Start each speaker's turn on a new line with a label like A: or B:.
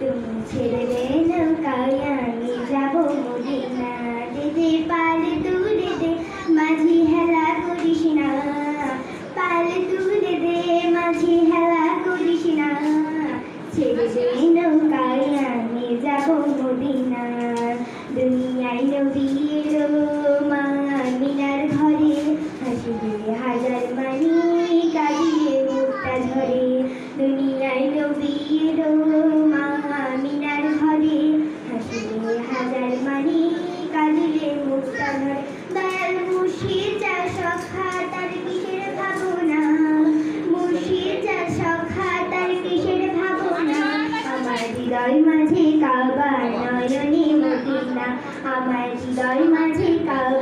A: তুমি ছেড়ে দে নৌকায় আমি যাব মদিনা। দে দে পাল তুলে দে মাঝি হেলা করিস না, পাল তুলে দে মাঝি হেলা করিস না। ছেড়ে দে নৌকায় আমি যাব মদিনা। দুনিয়ায় নবী এলো মা আমিনার ঘরে, হাসিবে হাজার মানি কাঁদিয়ে মুক্তা ঝরে। দুনিয়ায় নবী এলো মা আমিনার ঘরে, হাসিবে হাজার মানি কাঁদিলে মুক্তা ঝরে। দয়াল মুর্শিদ যার সখা তার কিসের ভাবনা, মুর্শিদ যার সখা তার কিসের ভাবনা। আমার হৃদয় মাঝে কাবা নয়নে মদিনা, আমার হৃদয় মাঝে কাবা